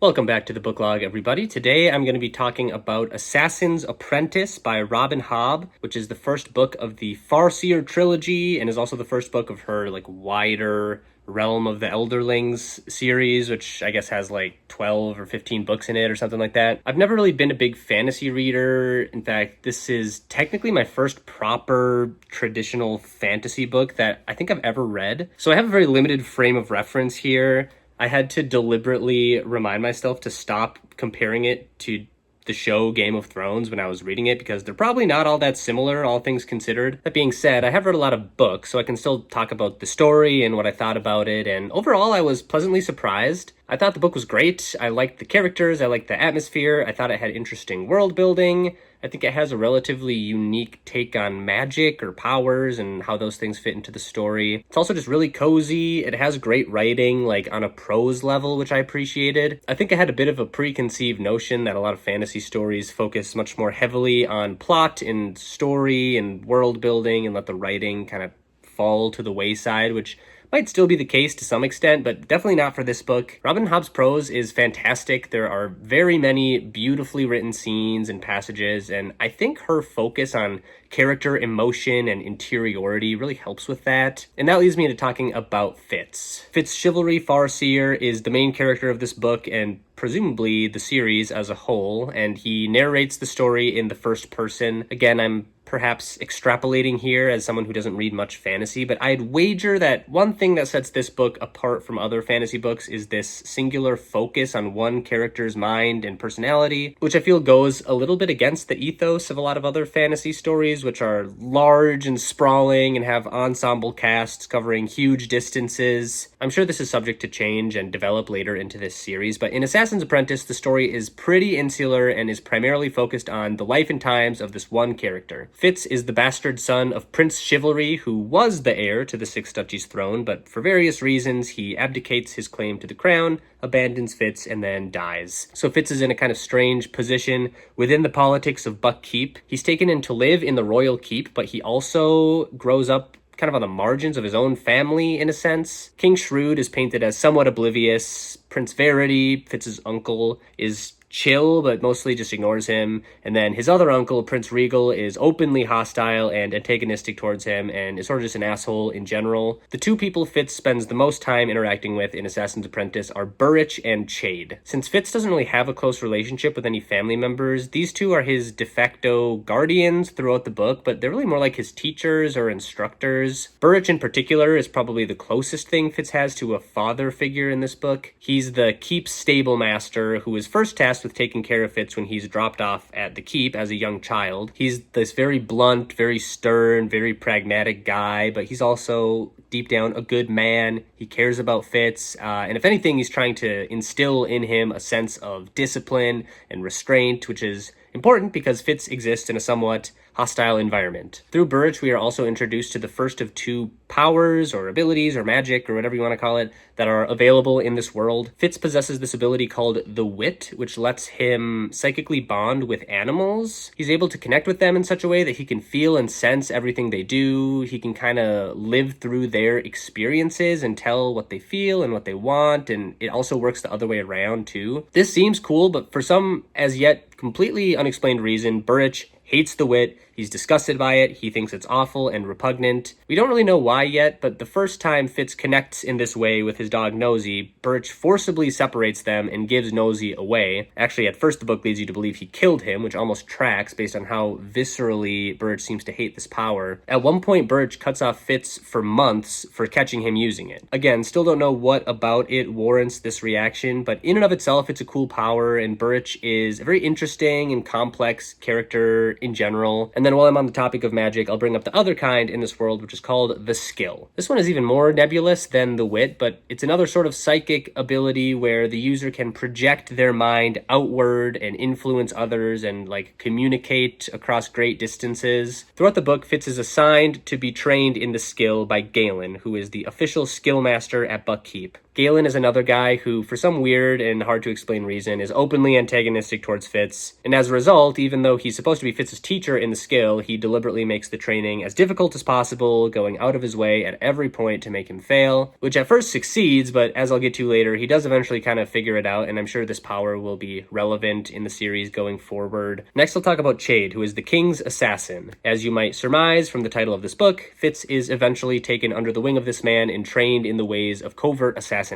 Welcome back to the book log, everybody. Today I'm going to be talking about Assassin's Apprentice by Robin Hobb, which is the first book of the Farseer trilogy and is also the first book of her wider Realm of the Elderlings series, which I guess has 12 or 15 books in it or something like that. I've never really been a big fantasy reader. In fact, this is technically my first proper traditional fantasy book that I think I've ever read. So I have a very limited frame of reference here. I had to deliberately remind myself to stop comparing it to the show Game of Thrones when I was reading it because they're probably not all that similar, all things considered. That being said, I have read a lot of books, so I can still talk about the story and what I thought about it, and overall I was pleasantly surprised. I thought the book was great. I liked the characters, I liked the atmosphere, I thought it had interesting world building. I think it has a relatively unique take on magic or powers and how those things fit into the story. It's also just really cozy. It has great writing, on a prose level, which I appreciated. I think I had a bit of a preconceived notion that a lot of fantasy stories focus much more heavily on plot and story and world building and let the writing kind of fall to the wayside, which might still be the case to some extent, but definitely not for this book. Robin Hobb's prose is fantastic. There are very many beautifully written scenes and passages, and I think her focus on character, emotion, and interiority really helps with that. And that leads me to talking about Fitz. Fitz Chivalry Farseer is the main character of this book and presumably the series as a whole, and he narrates the story in the first person. Again, I'm perhaps extrapolating here as someone who doesn't read much fantasy, but I'd wager that one thing that sets this book apart from other fantasy books is this singular focus on one character's mind and personality, which I feel goes a little bit against the ethos of a lot of other fantasy stories, which are large and sprawling and have ensemble casts covering huge distances. I'm sure this is subject to change and develop later into this series, but in Assassin's Apprentice, the story is pretty insular and is primarily focused on the life and times of this one character. Fitz is the bastard son of Prince Chivalry, who was the heir to the Six Duchies throne, but for various reasons, he abdicates his claim to the crown, abandons Fitz, and then dies. So Fitz is in a kind of strange position within the politics of Buck Keep. He's taken in to live in the royal keep, but he also grows up kind of on the margins of his own family, in a sense. King Shrewd is painted as somewhat oblivious. Prince Verity, Fitz's uncle, is chill, but mostly just ignores him. And then his other uncle, Prince Regal, is openly hostile and antagonistic towards him and is sort of just an asshole in general. The two people Fitz spends the most time interacting with in Assassin's Apprentice are Burrich and Chade. Since Fitz doesn't really have a close relationship with any family members, these two are his de facto guardians throughout the book, but they're really more like his teachers or instructors. Burrich in particular is probably the closest thing Fitz has to a father figure in this book. He's the keep's stable master who is first tasked with taking care of Fitz when he's dropped off at the keep as a young child. He's this very blunt, very stern, very pragmatic guy, but he's also deep down a good man. He cares about Fitz, and if anything, he's trying to instill in him a sense of discipline and restraint, which is important because Fitz exists in a somewhat hostile environment. Through Burrich, we are also introduced to the first of two powers or abilities or magic or whatever you want to call it that are available in this world. Fitz possesses this ability called the Wit, which lets him psychically bond with animals. He's able to connect with them in such a way that he can feel and sense everything they do. He can kind of live through their experiences and tell what they feel and what they want, and it also works the other way around too. This seems cool, but for some as yet completely unexplained reason, Burrich hates the Wit. He's disgusted by it. He thinks it's awful and repugnant. We don't really know why yet, but the first time Fitz connects in this way with his dog Nosy, Burrich forcibly separates them and gives Nosy away. Actually, at first the book leads you to believe he killed him, which almost tracks based on how viscerally Burrich seems to hate this power. At one point, Burrich cuts off Fitz for months for catching him using it. Again, still don't know what about it warrants this reaction, but in and of itself, it's a cool power, and Burrich is a very interesting and complex character in general. And then while I'm on the topic of magic, I'll bring up the other kind in this world, which is called the Skill. This one is even more nebulous than the Wit, but it's another sort of psychic ability where the user can project their mind outward and influence others and communicate across great distances. Throughout the book, Fitz is assigned to be trained in the Skill by Galen, who is the official skill master at Buck Keep. Galen is another guy who, for some weird and hard to explain reason, is openly antagonistic towards Fitz, and as a result, even though he's supposed to be Fitz's teacher in the skill, he deliberately makes the training as difficult as possible, going out of his way at every point to make him fail, which at first succeeds, but as I'll get to later, he does eventually kind of figure it out, and I'm sure this power will be relevant in the series going forward. Next, I'll talk about Chade, who is the king's assassin. As you might surmise from the title of this book, Fitz is eventually taken under the wing of this man and trained in the ways of covert assassination.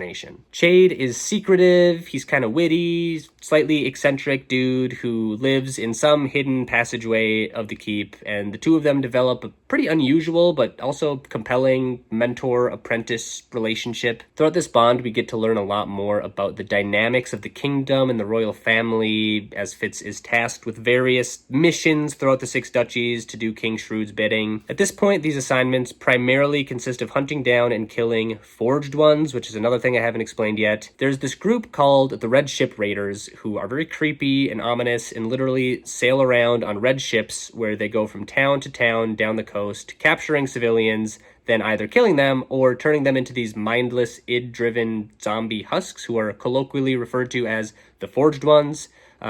Chade is secretive, he's kind of witty, slightly eccentric dude who lives in some hidden passageway of the keep, and the two of them develop a pretty unusual but also compelling mentor-apprentice relationship. Throughout this bond, we get to learn a lot more about the dynamics of the kingdom and the royal family, as Fitz is tasked with various missions throughout the Six Duchies to do King Shrewd's bidding. At this point, these assignments primarily consist of hunting down and killing Forged Ones, which is another thing I haven't explained yet. There's this group called the Red Ship Raiders, who are very creepy and ominous and literally sail around on red ships where they go from town to town down the coast, capturing civilians, then either killing them or turning them into these mindless, id-driven zombie husks who are colloquially referred to as the Forged Ones,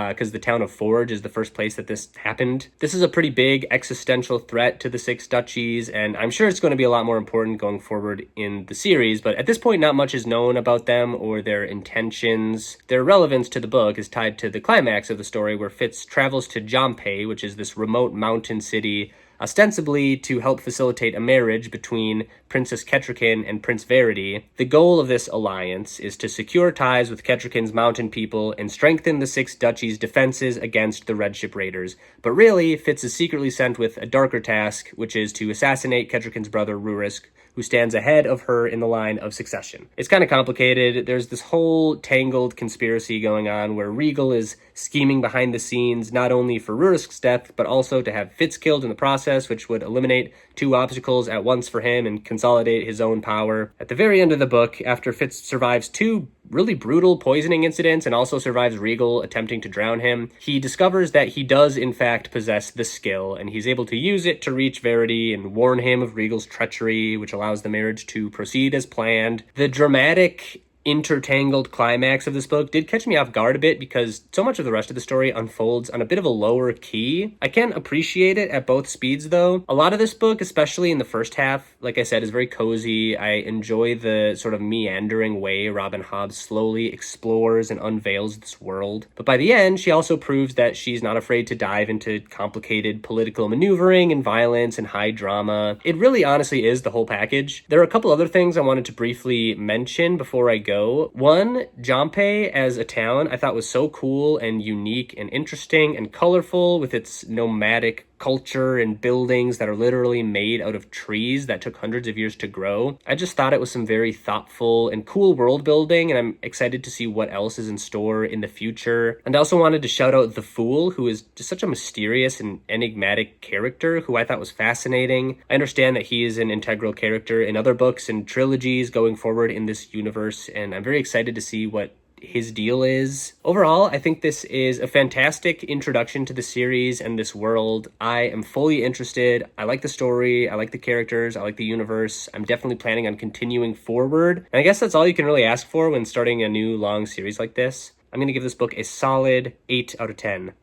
because the town of Forge is the first place that this happened. This is a pretty big existential threat to the Six Duchies, and I'm sure it's going to be a lot more important going forward in the series, but at this point not much is known about them or their intentions. Their relevance to the book is tied to the climax of the story, where Fitz travels to Jompe, which is this remote mountain city, ostensibly to help facilitate a marriage between Princess Kettrikin and Prince Verity. The goal of this alliance is to secure ties with Kettrikin's mountain people and strengthen the Six Duchies' defenses against the Red Ship Raiders. But really, Fitz is secretly sent with a darker task, which is to assassinate Kettrikin's brother Rurisk, who stands ahead of her in the line of succession. It's kind of complicated. There's this whole tangled conspiracy going on where Regal is scheming behind the scenes, not only for Rurisk's death, but also to have Fitz killed in the process, which would eliminate two obstacles at once for him and consolidate his own power. At the very end of the book, after Fitz survives two really brutal poisoning incidents and also survives Regal attempting to drown him, he discovers that he does in fact possess the skill, and he's able to use it to reach Verity and warn him of Regal's treachery, which allows the marriage to proceed as planned. The dramatic intertangled climax of this book did catch me off guard a bit because so much of the rest of the story unfolds on a bit of a lower key. I can appreciate it at both speeds though. A lot of this book, especially in the first half, like I said, is very cozy. I enjoy the sort of meandering way Robin Hobb slowly explores and unveils this world. But by the end, she also proves that she's not afraid to dive into complicated political maneuvering and violence and high drama. It really honestly is the whole package. There are a couple other things I wanted to briefly mention before I go. One, Jompe as a town I thought was so cool and unique and interesting and colorful with its nomadic culture and buildings that are literally made out of trees that took hundreds of years to grow. I just thought it was some very thoughtful and cool world building, and I'm excited to see what else is in store in the future. And I also wanted to shout out the Fool, who is just such a mysterious and enigmatic character who I thought was fascinating. I understand that he is an integral character in other books and trilogies going forward in this universe, and I'm very excited to see what his deal is. Overall, I think this is a fantastic introduction to the series and this world. I am fully interested. I like the story. I like the characters. I like the universe. I'm definitely planning on continuing forward. And I guess that's all you can really ask for when starting a new long series like this. I'm going to give this book a solid 8 out of 10.